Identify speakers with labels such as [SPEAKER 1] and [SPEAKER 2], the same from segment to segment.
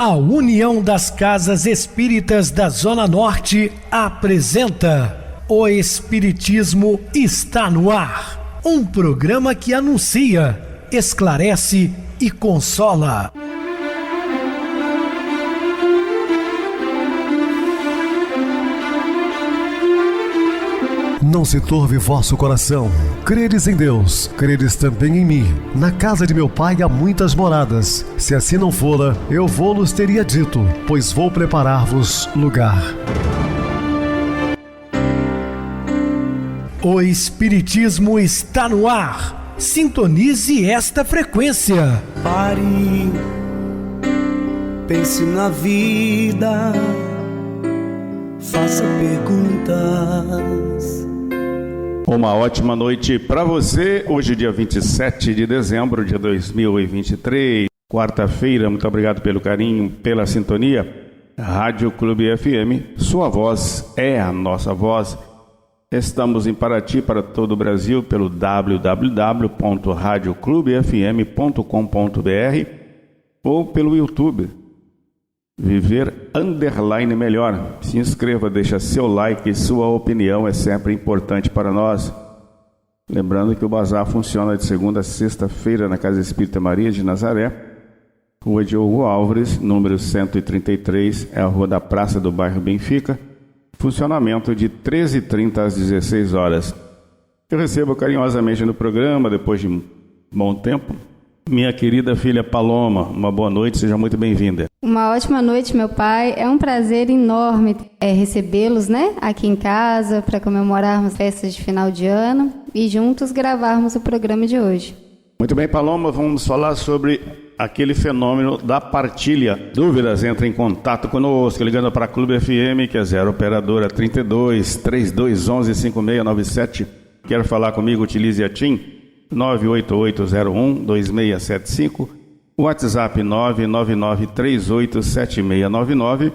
[SPEAKER 1] A União das Casas Espíritas da Zona Norte apresenta O Espiritismo está no ar. Um programa que anuncia, esclarece e consola.
[SPEAKER 2] Não se turve vosso coração. Credes em Deus, credes também em mim. Na casa de meu pai há muitas moradas. Se assim não fora, eu vou-los teria dito, pois vou preparar-vos lugar.
[SPEAKER 1] O Espiritismo está no ar. Sintonize esta frequência.
[SPEAKER 3] Pare, pense na vida, faça perguntas.
[SPEAKER 4] Uma ótima noite para você, hoje dia 27 de dezembro de 2023, quarta-feira. Muito obrigado pelo carinho, pela sintonia. Rádio Clube FM, sua voz é a nossa voz. Estamos em Paraty para todo o Brasil pelo www.radioclubefm.com.br ou pelo YouTube. Viver _ melhor. Se inscreva, deixa seu like, sua opinião é sempre importante para nós. Lembrando que o bazar funciona de segunda a sexta-feira na Casa Espírita Maria de Nazaré, Rua Diogo Álvares, número 133, é a rua da Praça do Bairro Benfica. Funcionamento de 13h30 às 16 horas. Eu recebo carinhosamente no programa, depois de um bom tempo, minha querida filha Paloma. Uma boa noite, seja muito bem-vinda.
[SPEAKER 5] Uma ótima noite, meu pai. É um prazer enorme recebê-los, aqui em casa, para comemorarmos festas de final de ano e juntos gravarmos o programa de hoje.
[SPEAKER 4] Muito bem, Paloma, vamos falar sobre aquele fenômeno da partilha. Dúvidas? Entre em contato conosco, ligando para a Clube FM, que é 0 operadora 32 3211 5697. Quer falar comigo? Utilize a TIM 988012675, WhatsApp 999387699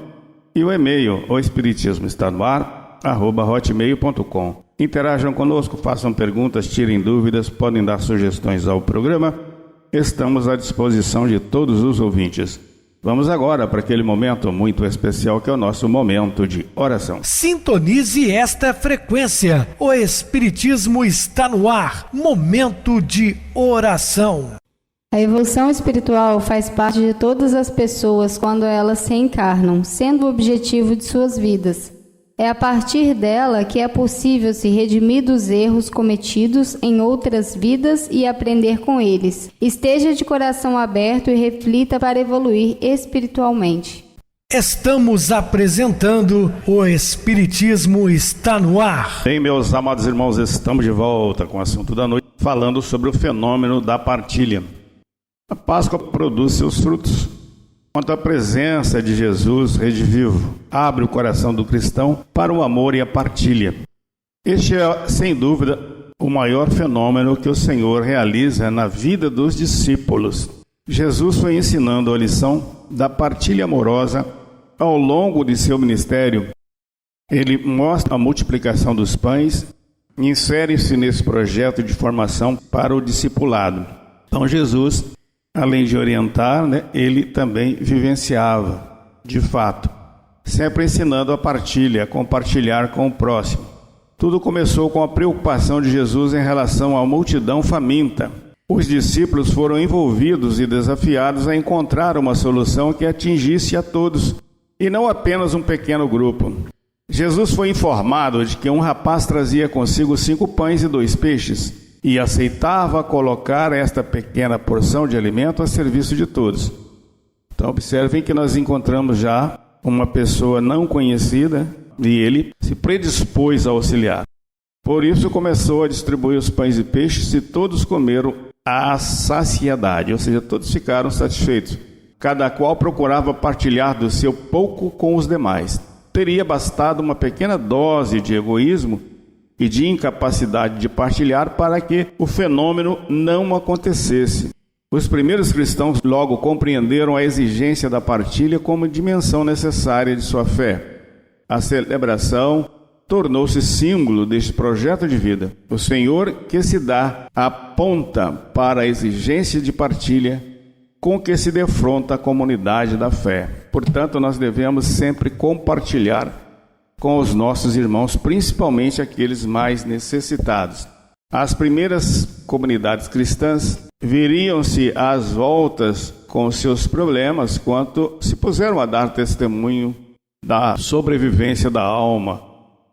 [SPEAKER 4] e o e-mail oespiritismoestadoar@hotmail.com. Interajam conosco, façam perguntas, tirem dúvidas, podem dar sugestões ao programa. Estamos à disposição de todos os ouvintes. Vamos agora para aquele momento muito especial que é o nosso momento de oração.
[SPEAKER 1] Sintonize esta frequência. O Espiritismo está no ar. Momento de oração.
[SPEAKER 5] A evolução espiritual faz parte de todas as pessoas quando elas se encarnam, sendo o objetivo de suas vidas. É a partir dela que é possível se redimir dos erros cometidos em outras vidas e aprender com eles. Esteja de coração aberto e reflita para evoluir espiritualmente.
[SPEAKER 1] Estamos apresentando O Espiritismo está no ar.
[SPEAKER 4] Bem, meus amados irmãos, estamos de volta com o assunto da noite, falando sobre o fenômeno da partilha. A Páscoa produz seus frutos. Quanto à presença de Jesus redivivo, abre o coração do cristão para o amor e a partilha. Este é, sem dúvida, o maior fenômeno que o Senhor realiza na vida dos discípulos. Jesus foi ensinando a lição da partilha amorosa ao longo de seu ministério. Ele mostra a multiplicação dos pães e insere-se nesse projeto de formação para o discipulado. Então Jesus, além de orientar, ele também vivenciava, de fato, sempre ensinando a partilha, a compartilhar com o próximo. Tudo começou com a preocupação de Jesus em relação à multidão faminta. Os discípulos foram envolvidos e desafiados a encontrar uma solução que atingisse a todos, e não apenas um pequeno grupo. Jesus foi informado de que um rapaz trazia consigo 5 pães e 2 peixes, e aceitava colocar esta pequena porção de alimento a serviço de todos. Então observem que nós encontramos já uma pessoa não conhecida e ele se predispôs a auxiliar. Por isso começou a distribuir os pães e peixes e todos comeram à saciedade, ou seja, todos ficaram satisfeitos. Cada qual procurava partilhar do seu pouco com os demais. Teria bastado uma pequena dose de egoísmo e de incapacidade de partilhar para que o fenômeno não acontecesse. Os primeiros cristãos logo compreenderam a exigência da partilha como dimensão necessária de sua fé. A celebração tornou-se símbolo deste projeto de vida. O Senhor que se dá aponta para a exigência de partilha com que se defronta a comunidade da fé. Portanto, nós devemos sempre compartilhar com os nossos irmãos, principalmente aqueles mais necessitados. As primeiras comunidades cristãs viriam-se às voltas com os seus problemas quando se puseram a dar testemunho da sobrevivência da alma,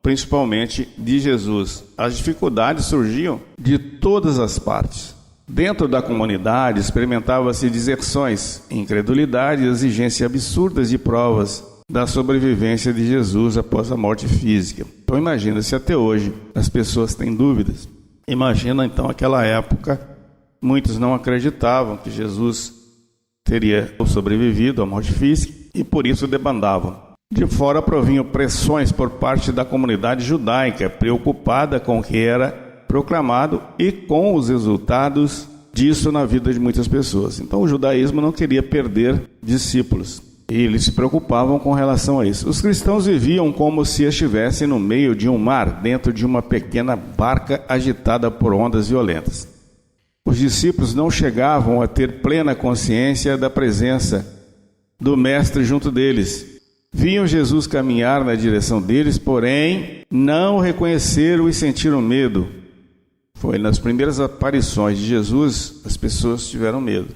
[SPEAKER 4] principalmente de Jesus. As dificuldades surgiam de todas as partes. Dentro da comunidade experimentava-se deserções, incredulidade e exigências absurdas de provas da sobrevivência de Jesus após a morte física. Então imagina se até hoje as pessoas têm dúvidas. Imagina então aquela época, muitos não acreditavam que Jesus teria sobrevivido à morte física e por isso debandavam. De fora provinham pressões por parte da comunidade judaica, preocupada com o que era proclamado e com os resultados disso na vida de muitas pessoas. Então o judaísmo não queria perder discípulos e eles se preocupavam com relação a isso. Os cristãos viviam como se estivessem no meio de um mar, dentro de uma pequena barca agitada por ondas violentas. Os discípulos não chegavam a ter plena consciência da presença do Mestre junto deles. Viam Jesus caminhar na direção deles, porém não o reconheceram e sentiram medo. Foi nas primeiras aparições de Jesus, as pessoas tiveram medo.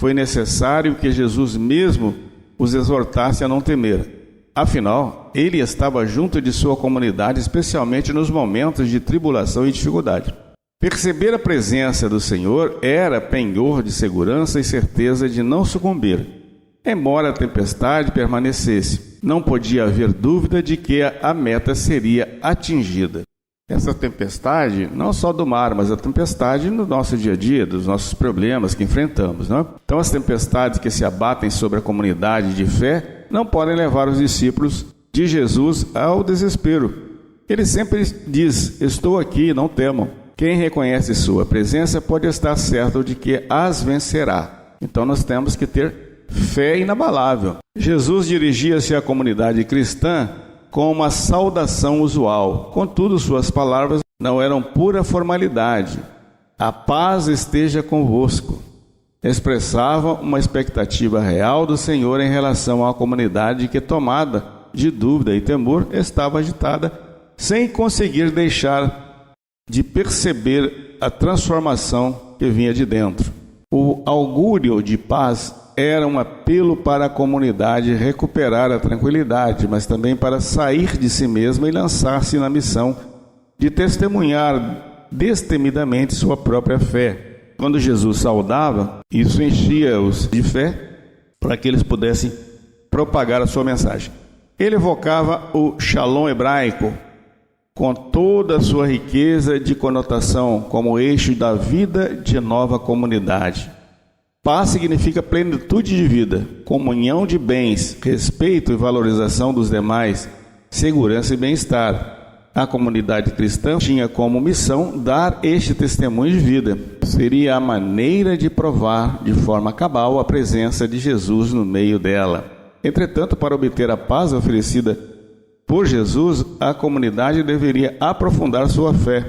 [SPEAKER 4] Foi necessário que Jesus mesmo os exortasse a não temer. Afinal, ele estava junto de sua comunidade, especialmente nos momentos de tribulação e dificuldade. Perceber a presença do Senhor era penhor de segurança e certeza de não sucumbir. Embora a tempestade permanecesse, não podia haver dúvida de que a meta seria atingida. Essa tempestade, não só do mar, mas a tempestade no nosso dia a dia, dos nossos problemas que enfrentamos, não é? Então as tempestades que se abatem sobre a comunidade de fé não podem levar os discípulos de Jesus ao desespero. Ele sempre diz: estou aqui, não temam. Quem reconhece sua presença pode estar certo de que as vencerá. Então nós temos que ter fé inabalável. Jesus dirigia-se à comunidade cristã com uma saudação usual. Contudo, suas palavras não eram pura formalidade. A paz esteja convosco. Expressava uma expectativa real do Senhor em relação à comunidade que, tomada de dúvida e temor, estava agitada, sem conseguir deixar de perceber a transformação que vinha de dentro. O augúrio de paz era um apelo para a comunidade recuperar a tranquilidade, mas também para sair de si mesma e lançar-se na missão de testemunhar destemidamente sua própria fé. Quando Jesus saudava, isso enchia-os de fé para que eles pudessem propagar a sua mensagem. Ele evocava o Shalom hebraico, com toda a sua riqueza de conotação como eixo da vida de nova comunidade. Paz significa plenitude de vida, comunhão de bens, respeito e valorização dos demais, segurança e bem-estar. A comunidade cristã tinha como missão dar este testemunho de vida. Seria a maneira de provar de forma cabal a presença de Jesus no meio dela. Entretanto, para obter a paz oferecida por Jesus, a comunidade deveria aprofundar sua fé,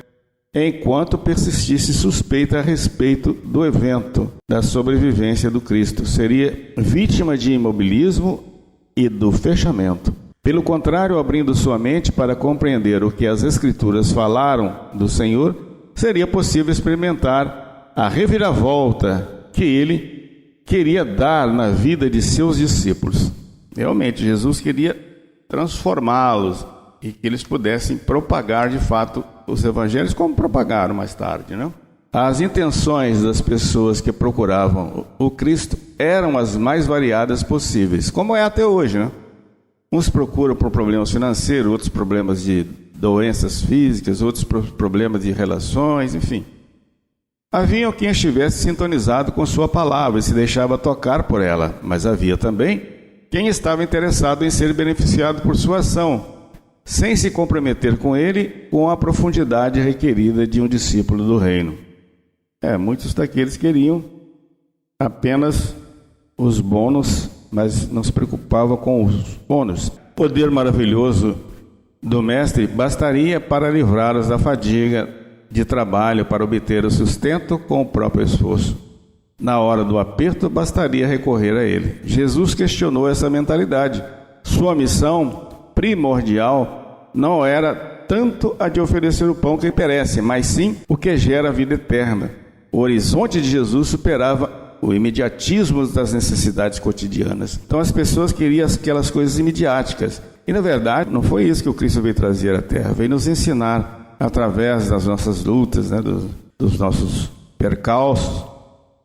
[SPEAKER 4] enquanto persistisse suspeita a respeito do evento da sobrevivência do Cristo. Seria vítima de imobilismo e do fechamento. Pelo contrário, abrindo sua mente para compreender o que as Escrituras falaram do Senhor, seria possível experimentar a reviravolta que ele queria dar na vida de seus discípulos. Realmente, Jesus queria transformá-los e que eles pudessem propagar de fato os evangelhos, como propagaram mais tarde, não? As intenções das pessoas que procuravam o Cristo eram as mais variadas possíveis, como é até hoje, né? Uns procuram por problemas financeiros, outros problemas de doenças físicas, outros problemas de relações, enfim. Havia quem estivesse sintonizado com sua palavra e se deixava tocar por ela, mas havia também quem estava interessado em ser beneficiado por sua ação, sem se comprometer com ele com a profundidade requerida de um discípulo do reino. Muitos daqueles queriam apenas os bônus, mas não se preocupavam com os bônus. O poder maravilhoso do Mestre bastaria para livrá-los da fadiga de trabalho para obter o sustento com o próprio esforço. Na hora do aperto, bastaria recorrer a ele. Jesus questionou essa mentalidade. Sua missão primordial não era tanto a de oferecer o pão que perece, mas sim o que gera a vida eterna. O horizonte de Jesus superava o imediatismo das necessidades cotidianas. Então as pessoas queriam aquelas coisas imediáticas. E na verdade, não foi isso que o Cristo veio trazer à Terra. Veio nos ensinar, através das nossas lutas, dos nossos percalços,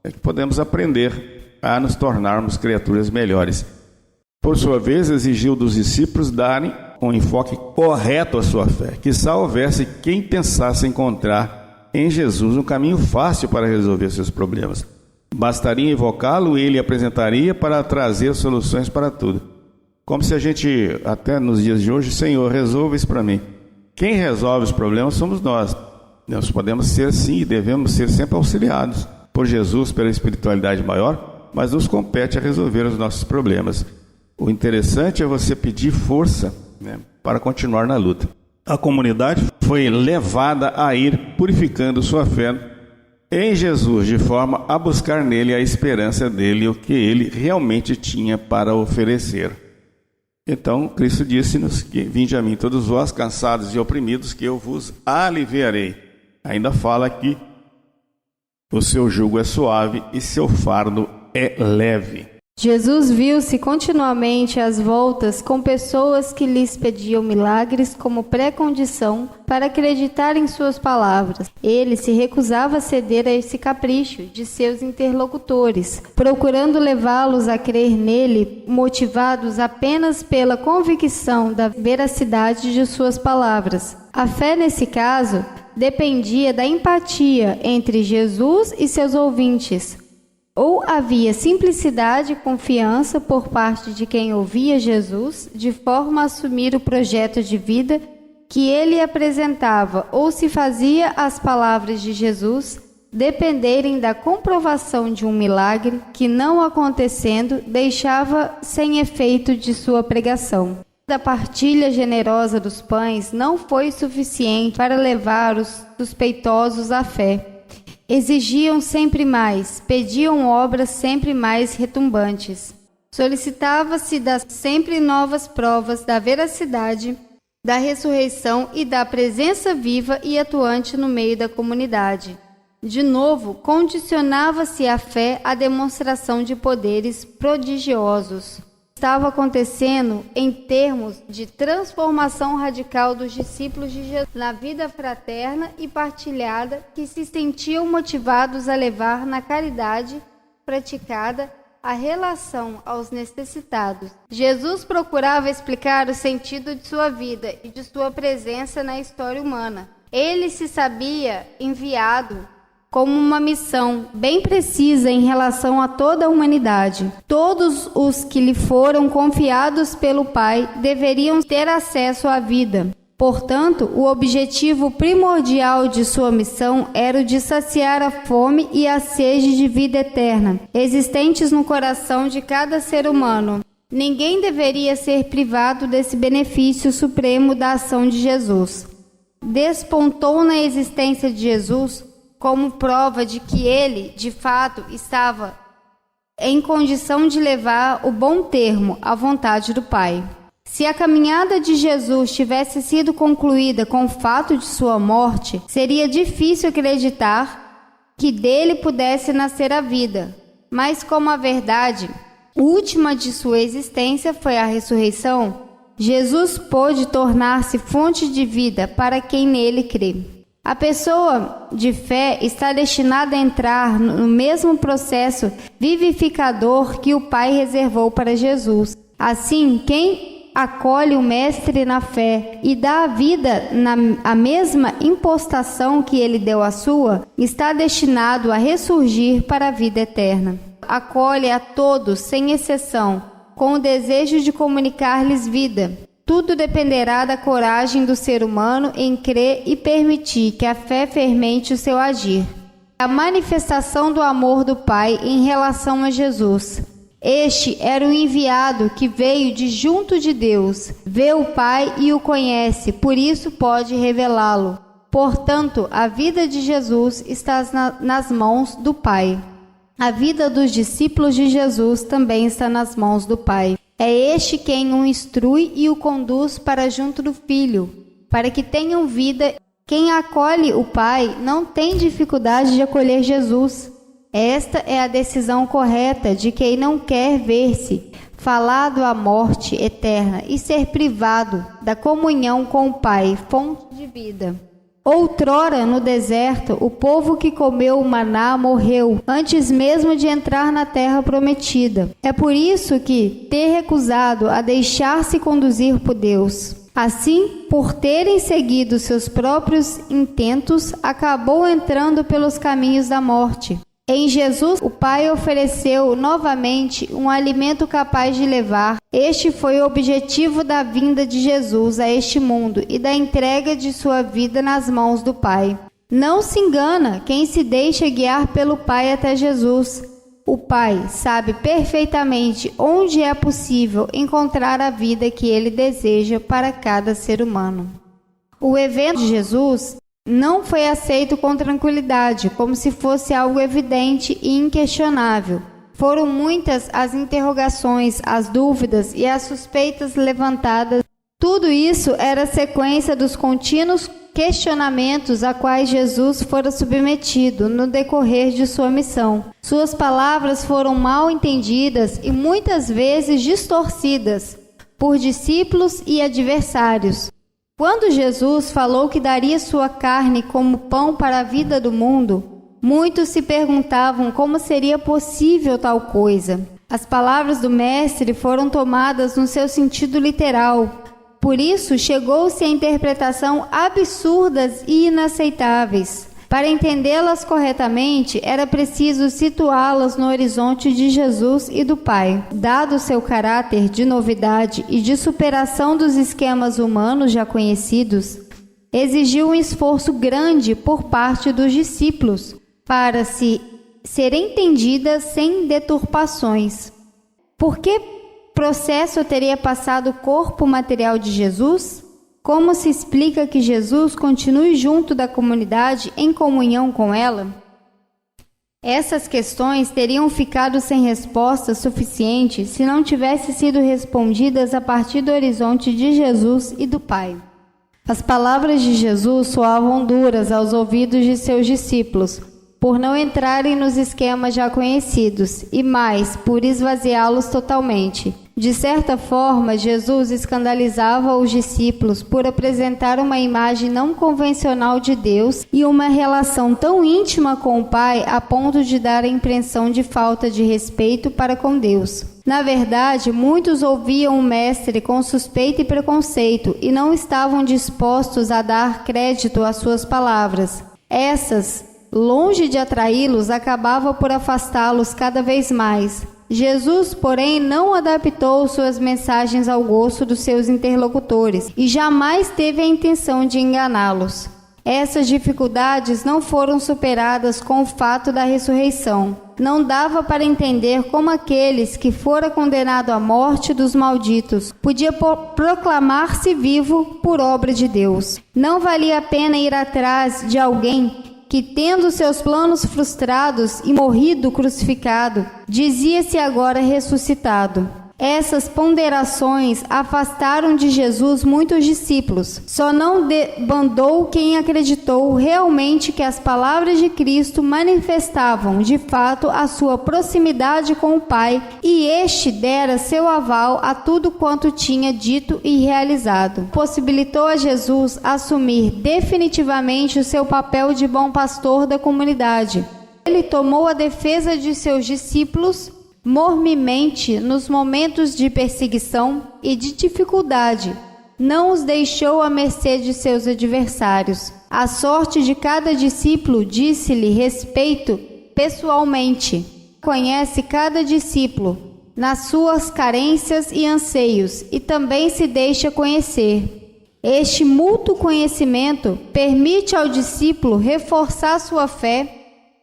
[SPEAKER 4] que podemos aprender a nos tornarmos criaturas melhores. Por sua vez, exigiu dos discípulos darem um enfoque correto à sua fé, quizá houvesse quem pensasse encontrar em Jesus um caminho fácil para resolver seus problemas. Bastaria invocá-lo e ele apresentaria para trazer soluções para tudo. Como se a gente, até nos dias de hoje, Senhor, resolva isso para mim. Quem resolve os problemas somos nós. Nós podemos ser sim e devemos ser sempre auxiliados por Jesus, pela espiritualidade maior, mas nos compete a resolver os nossos problemas. O interessante é você pedir força, para continuar na luta. A comunidade foi levada a ir purificando sua fé em Jesus, de forma a buscar nele a esperança dele, o que ele realmente tinha para oferecer. Então, Cristo disse-nos que vinde a mim todos vós cansados e oprimidos, que eu vos aliviarei. Ainda fala que o seu jugo é suave e seu fardo é leve.
[SPEAKER 5] Jesus viu-se continuamente às voltas com pessoas que lhes pediam milagres como pré-condição para acreditar em suas palavras. Ele se recusava a ceder a esse capricho de seus interlocutores, procurando levá-los a crer nele, motivados apenas pela convicção da veracidade de suas palavras. A fé, nesse caso, dependia da empatia entre Jesus e seus ouvintes. Ou havia simplicidade e confiança por parte de quem ouvia Jesus, de forma a assumir o projeto de vida que ele apresentava, ou se fazia as palavras de Jesus dependerem da comprovação de um milagre que, não acontecendo, deixava sem efeito de sua pregação. A partilha generosa dos pães não foi suficiente para levar os suspeitosos à fé. Exigiam sempre mais, pediam obras sempre mais retumbantes. Solicitava-se das sempre novas provas da veracidade, da ressurreição e da presença viva e atuante no meio da comunidade. De novo, condicionava-se a fé à demonstração de poderes prodigiosos. Estava acontecendo em termos de transformação radical dos discípulos de Jesus na vida fraterna e partilhada, que se sentiam motivados a levar na caridade praticada a relação aos necessitados. Jesus procurava explicar o sentido de sua vida e de sua presença na história humana. Ele se sabia enviado como uma missão bem precisa em relação a toda a humanidade. Todos os que lhe foram confiados pelo Pai deveriam ter acesso à vida. Portanto, o objetivo primordial de sua missão era o de saciar a fome e a sede de vida eterna, existentes no coração de cada ser humano. Ninguém deveria ser privado desse benefício supremo da ação de Jesus. Despontou na existência de Jesus como prova de que ele, de fato, estava em condição de levar o bom termo à vontade do Pai. Se a caminhada de Jesus tivesse sido concluída com o fato de sua morte, seria difícil acreditar que dele pudesse nascer a vida. Mas como a verdade última de sua existência foi a ressurreição, Jesus pôde tornar-se fonte de vida para quem nele crê. A pessoa de fé está destinada a entrar no mesmo processo vivificador que o Pai reservou para Jesus. Assim, quem acolhe o Mestre na fé e dá a vida a mesma impostação que ele deu à sua, está destinado a ressurgir para a vida eterna. Acolhe a todos, sem exceção, com o desejo de comunicar-lhes vida. Tudo dependerá da coragem do ser humano em crer e permitir que a fé fermente o seu agir. A manifestação do amor do Pai em relação a Jesus. Este era o enviado que veio de junto de Deus, vê o Pai e o conhece, por isso pode revelá-lo. Portanto, a vida de Jesus está nas mãos do Pai. A vida dos discípulos de Jesus também está nas mãos do Pai. É este quem o instrui e o conduz para junto do Filho, para que tenham vida. Quem acolhe o Pai não tem dificuldade de acolher Jesus. Esta é a decisão correta de quem não quer ver-se falado à morte eterna e ser privado da comunhão com o Pai, fonte de vida. Outrora, no deserto, o povo que comeu o maná morreu, antes mesmo de entrar na terra prometida. É por isso que ter recusado a deixar-se conduzir por Deus. Assim, por terem seguido seus próprios intentos, acabou entrando pelos caminhos da morte. Em Jesus, o Pai ofereceu novamente um alimento capaz de levar. Este foi o objetivo da vinda de Jesus a este mundo e da entrega de sua vida nas mãos do Pai. Não se engana quem se deixa guiar pelo Pai até Jesus. O Pai sabe perfeitamente onde é possível encontrar a vida que Ele deseja para cada ser humano. O evento de Jesus não foi aceito com tranquilidade, como se fosse algo evidente e inquestionável. Foram muitas as interrogações, as dúvidas e as suspeitas levantadas. Tudo isso era sequência dos contínuos questionamentos a quais Jesus fora submetido no decorrer de sua missão. Suas palavras foram mal entendidas e muitas vezes distorcidas por discípulos e adversários. Quando Jesus falou que daria sua carne como pão para a vida do mundo, muitos se perguntavam como seria possível tal coisa. As palavras do Mestre foram tomadas no seu sentido literal. Por isso, chegou-se a interpretação absurdas e inaceitáveis. Para entendê-las corretamente, era preciso situá-las no horizonte de Jesus e do Pai. Dado seu caráter de novidade e de superação dos esquemas humanos já conhecidos, exigiu um esforço grande por parte dos discípulos para ser entendida sem deturpações. Por que processo teria passado o corpo material de Jesus? Como se explica que Jesus continue junto da comunidade em comunhão com ela? Essas questões teriam ficado sem resposta suficiente se não tivessem sido respondidas a partir do horizonte de Jesus e do Pai. As palavras de Jesus soavam duras aos ouvidos de seus discípulos, por não entrarem nos esquemas já conhecidos, e mais, por esvaziá-los totalmente. De certa forma, Jesus escandalizava os discípulos por apresentar uma imagem não convencional de Deus e uma relação tão íntima com o Pai a ponto de dar a impressão de falta de respeito para com Deus. Na verdade, muitos ouviam o Mestre com suspeita e preconceito e não estavam dispostos a dar crédito às suas palavras. Essas, longe de atraí-los, acabavam por afastá-los cada vez mais. Jesus, porém, não adaptou suas mensagens ao gosto dos seus interlocutores e jamais teve a intenção de enganá-los. Essas dificuldades não foram superadas com o fato da ressurreição. Não dava para entender como aqueles que fora condenado à morte dos malditos podia proclamar-se vivo por obra de Deus. Não valia a pena ir atrás de alguém que, tendo seus planos frustrados e morrido crucificado, dizia-se agora ressuscitado. Essas ponderações afastaram de Jesus muitos discípulos. Só não debandou quem acreditou realmente que as palavras de Cristo manifestavam, de fato, a sua proximidade com o Pai, e este dera seu aval a tudo quanto tinha dito e realizado. Possibilitou a Jesus assumir definitivamente o seu papel de bom pastor da comunidade. Ele tomou a defesa de seus discípulos mormemente nos momentos de perseguição e de dificuldade. Não os deixou à mercê de seus adversários. A sorte de cada discípulo disse-lhe respeito pessoalmente. Conhece cada discípulo nas suas carências e anseios e também se deixa conhecer. Este mútuo conhecimento permite ao discípulo reforçar sua fé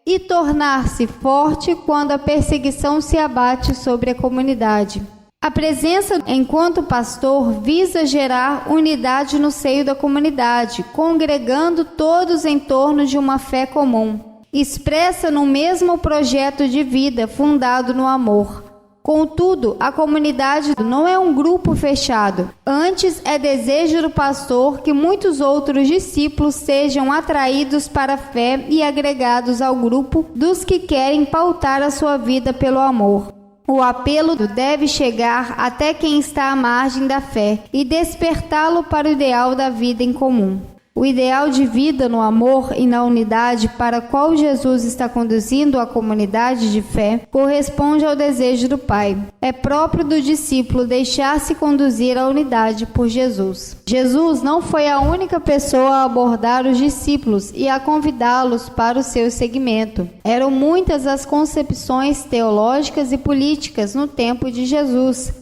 [SPEAKER 5] e tornar-se forte quando a perseguição se abate sobre a comunidade. A presença enquanto pastor visa gerar unidade no seio da comunidade, congregando todos em torno de uma fé comum. expressa no mesmo projeto de vida fundado no amor. Contudo, a comunidade não é um grupo fechado. Antes, é desejo do pastor que muitos outros discípulos sejam atraídos para a fé e agregados ao grupo dos que querem pautar a sua vida pelo amor. O apelo deve chegar até quem está à margem da fé e despertá-lo para o ideal da vida em comum. O ideal de vida no amor e na unidade para qual Jesus está conduzindo a comunidade de fé corresponde ao desejo do Pai. É próprio do discípulo deixar-se conduzir à unidade por Jesus. Jesus não foi a única pessoa a abordar os discípulos e a convidá-los para o seu seguimento. Eram muitas as concepções teológicas e políticas no tempo de Jesus,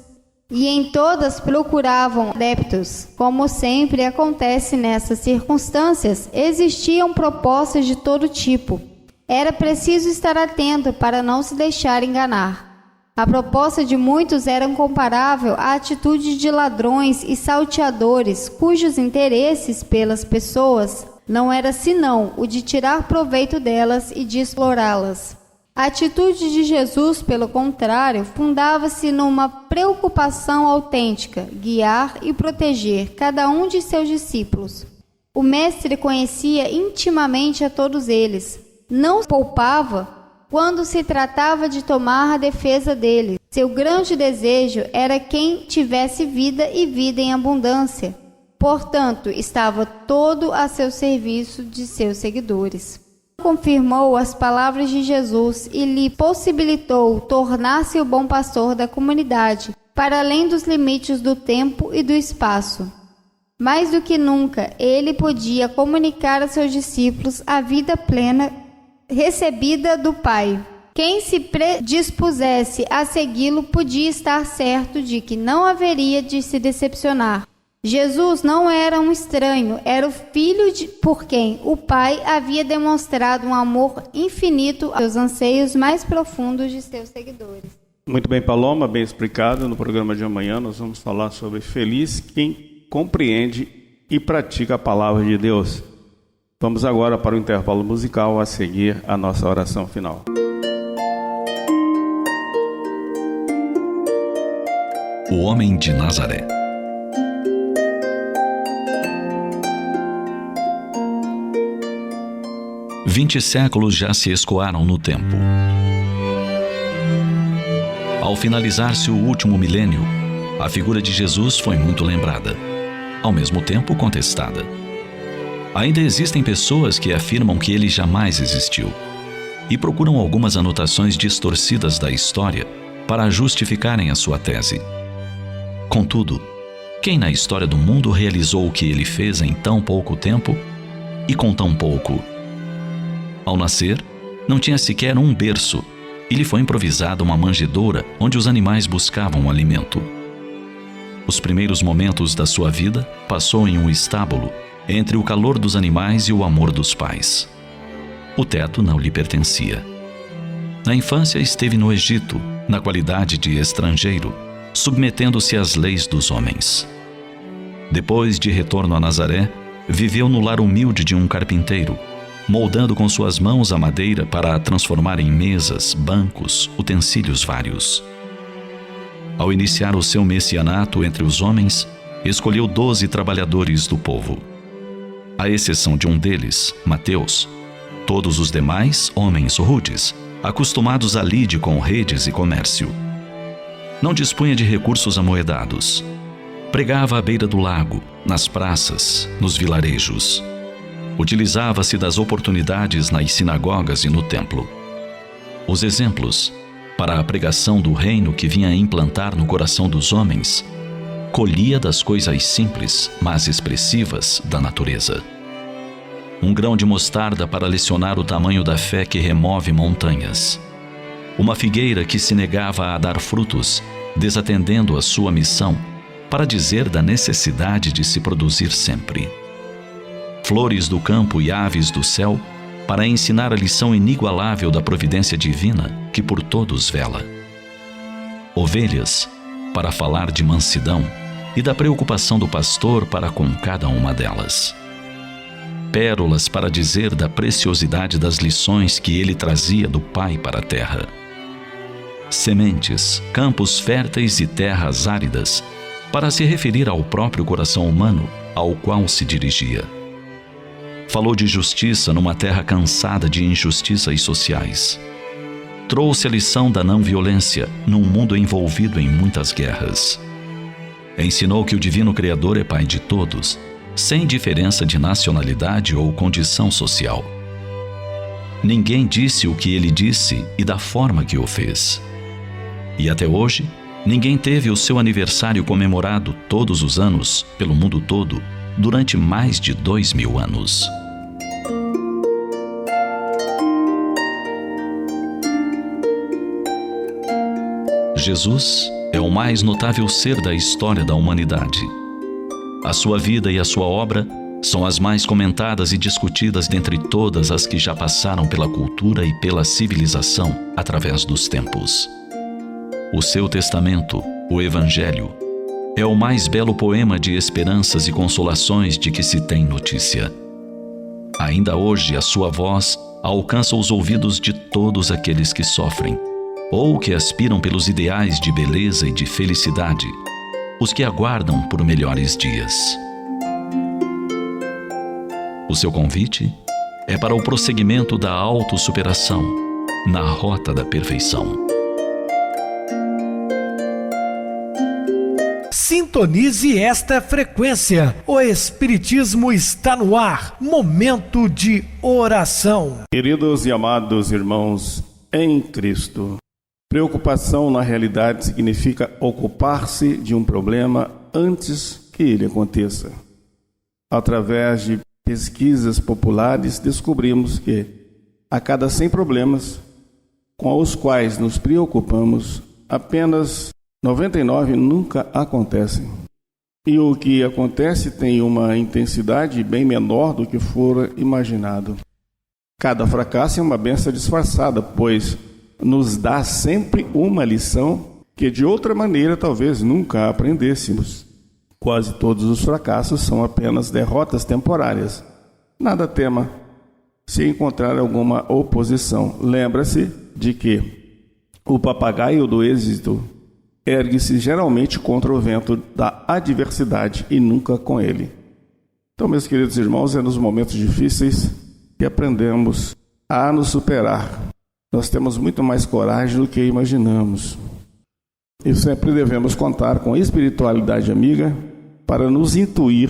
[SPEAKER 5] e em todas procuravam adeptos. Como sempre acontece nessas circunstâncias, existiam propostas de todo tipo. Era preciso estar atento para não se deixar enganar. A proposta de muitos era comparável à atitude de ladrões e salteadores, cujos interesses pelas pessoas não era senão o de tirar proveito delas e de explorá-las. A atitude de Jesus, pelo contrário, fundava-se numa preocupação autêntica, guiar e proteger cada um de seus discípulos. O Mestre conhecia intimamente a todos eles. Não poupava quando se tratava de tomar a defesa deles. Seu grande desejo era quem tivesse vida e vida em abundância. Portanto, estava todo a seu serviço de seus seguidores. Confirmou as palavras de Jesus e lhe possibilitou tornar-se o bom pastor da comunidade, para além dos limites do tempo e do espaço. Mais do que nunca, ele podia comunicar a seus discípulos a vida plena recebida do Pai. Quem se predispusesse a segui-lo podia estar certo de que não haveria de se decepcionar. Jesus não era um estranho, era o filho por quem o Pai havia demonstrado um amor infinito aos anseios mais profundos de seus seguidores.
[SPEAKER 4] Muito bem, Paloma, bem explicado. No programa de amanhã nós vamos falar sobre feliz quem compreende e pratica a palavra de Deus. Vamos agora para o intervalo musical, a seguir a nossa oração final.
[SPEAKER 6] O homem de Nazaré. Vinte séculos já se escoaram no tempo. Ao finalizar-se o último milênio, a figura de Jesus foi muito lembrada, ao mesmo tempo contestada. Ainda existem pessoas que afirmam que ele jamais existiu e procuram algumas anotações distorcidas da história para justificarem a sua tese. Contudo, quem na história do mundo realizou o que ele fez em tão pouco tempo e com tão pouco? Ao nascer, não tinha sequer um berço e lhe foi improvisada uma manjedoura onde os animais buscavam alimento. Os primeiros momentos da sua vida passou em um estábulo, entre o calor dos animais e o amor dos pais. O teto não lhe pertencia. Na infância esteve no Egito, na qualidade de estrangeiro, submetendo-se às leis dos homens. Depois de retorno a Nazaré, viveu no lar humilde de um carpinteiro, moldando com suas mãos a madeira para a transformar em mesas, bancos, utensílios vários. Ao iniciar o seu messianato entre os homens, escolheu 12 trabalhadores do povo. À exceção de um deles, Mateus, todos os demais, homens rudes, acostumados a lide com redes e comércio. Não dispunha de recursos amoedados. Pregava à beira do lago, nas praças, nos vilarejos. Utilizava-se das oportunidades nas sinagogas e no templo. Os exemplos para a pregação do reino que vinha implantar no coração dos homens, colhia das coisas simples, mas expressivas da natureza. Um grão de mostarda para lecionar o tamanho da fé que remove montanhas. Uma figueira que se negava a dar frutos, desatendendo a sua missão, para dizer da necessidade de se produzir sempre. Flores do campo e aves do céu, para ensinar a lição inigualável da providência divina que por todos vela. Ovelhas, para falar de mansidão e da preocupação do pastor para com cada uma delas. pérolas para dizer da preciosidade das lições que ele trazia do Pai para a terra. Sementes, campos férteis e terras áridas, para se referir ao próprio coração humano ao qual se dirigia. Falou de justiça numa terra cansada de injustiças sociais. Trouxe a lição da não-violência num mundo envolvido em muitas guerras. Ensinou que o Divino Criador é Pai de todos, sem diferença de nacionalidade ou condição social. Ninguém disse o que ele disse e da forma que o fez. E até hoje, ninguém teve o seu aniversário comemorado todos os anos, pelo mundo todo, durante mais de 2000 anos. Jesus é o mais notável ser da história da humanidade. A sua vida e a sua obra são as mais comentadas e discutidas dentre todas as que já passaram pela cultura e pela civilização através dos tempos. O seu testamento, o Evangelho, é o mais belo poema de esperanças e consolações de que se tem notícia. Ainda hoje a sua voz alcança os ouvidos de todos aqueles que sofrem, ou que aspiram pelos ideais de beleza e de felicidade, os que aguardam por melhores dias. O seu convite é para o prosseguimento da autossuperação na rota da perfeição.
[SPEAKER 1] Sintonize esta frequência. O Espiritismo está no ar. Momento de oração.
[SPEAKER 4] Queridos e amados irmãos em Cristo, preocupação na realidade significa ocupar-se de um problema antes que ele aconteça. Através de pesquisas populares, descobrimos que a cada 100 problemas com os quais nos preocupamos, apenas 99 nunca acontecem. E o que acontece tem uma intensidade bem menor do que fora imaginado. Cada fracasso é uma bênção disfarçada, pois nos dá sempre uma lição que de outra maneira talvez nunca aprendêssemos. Quase todos os fracassos são apenas derrotas temporárias. Nada tema se encontrar alguma oposição. Lembra-se de que o papagaio do êxito ergue-se geralmente contra o vento da adversidade e nunca com ele. Então, meus queridos irmãos, é nos momentos difíceis que aprendemos a nos superar. Nós temos muito mais coragem do que imaginamos. E sempre devemos contar com a espiritualidade amiga para nos intuir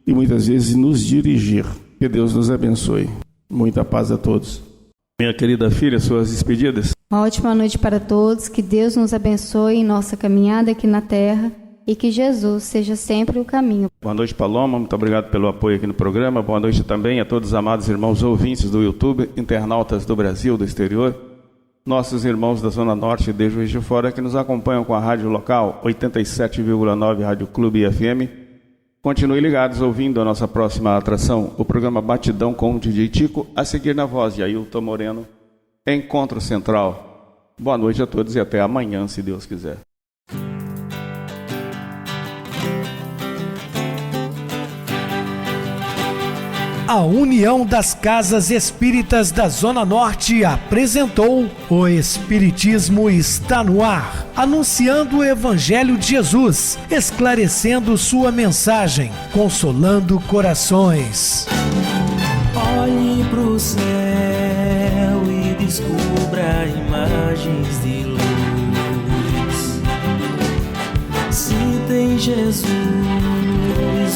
[SPEAKER 4] e muitas vezes nos dirigir. Que Deus nos abençoe. Muita paz a todos. Minha querida filha, suas despedidas.
[SPEAKER 5] Uma ótima noite para todos, que Deus nos abençoe em nossa caminhada aqui na terra e que Jesus seja sempre o caminho.
[SPEAKER 4] Boa noite, Paloma, muito obrigado pelo apoio aqui no programa. Boa noite também a todos os amados irmãos ouvintes do YouTube, internautas do Brasil, do exterior, nossos irmãos da Zona Norte e de Juiz de Fora que nos acompanham com a rádio local 87,9 Rádio Clube FM. Continue ligados ouvindo a nossa próxima atração, o programa Batidão com o DJ Tico, a seguir na voz de Ailton Moreno, Encontro Central. Boa noite a todos e até amanhã, se Deus quiser.
[SPEAKER 1] A União das Casas Espíritas da Zona Norte apresentou O Espiritismo está no ar, anunciando o Evangelho de Jesus, esclarecendo sua mensagem, consolando corações.
[SPEAKER 3] Olhe pro céu e descubra imagens de luz. Sinta em Jesus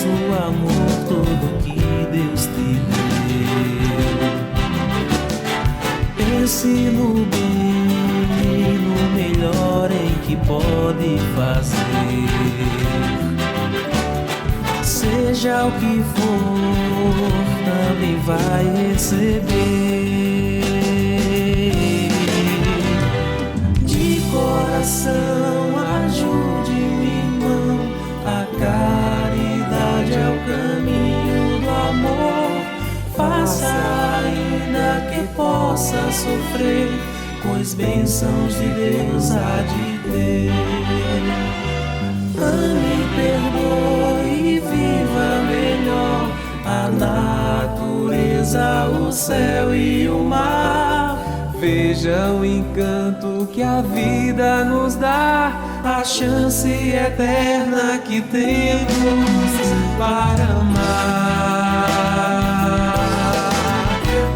[SPEAKER 3] o amor todo que Deus te deu. Pense no bem, no melhor em que pode fazer. Seja o que for, também vai receber. De coração, ajude meu irmão, a caridade é o caminho do amor. Faça ainda que possa sofrer, pois bênçãos de Deus há de ter. Ame, perdoe e viva melhor a natureza. natureza, o céu e o mar. Veja o encanto que a vida nos dá, a chance eterna que temos para amar,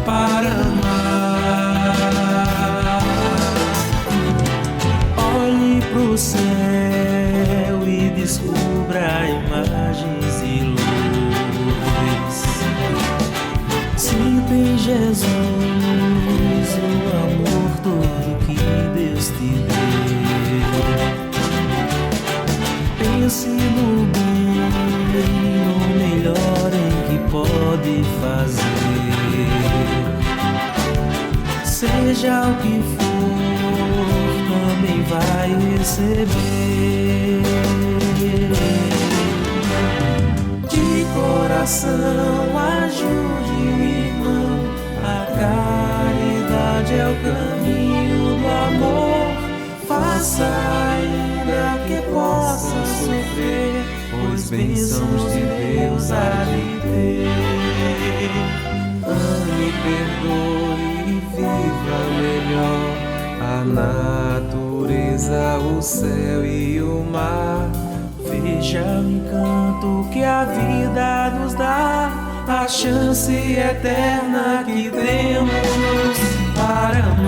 [SPEAKER 3] para amar. Olhe pro céu e descubra imagens e luz. Sinta em Jesus o amor todo que Deus te deu. Pense no bem, no melhor em que pode fazer. Seja o que for, também vai receber. De coração ajude o irmão, a caridade é o caminho do amor. Faça ainda que possa sofrer, pois bênçãos de Deus há de ter. Ame, perdoe e viva melhor a natureza, o céu e o mar. Veja o encanto que a vida nos dá, a chance eterna que temos para amar.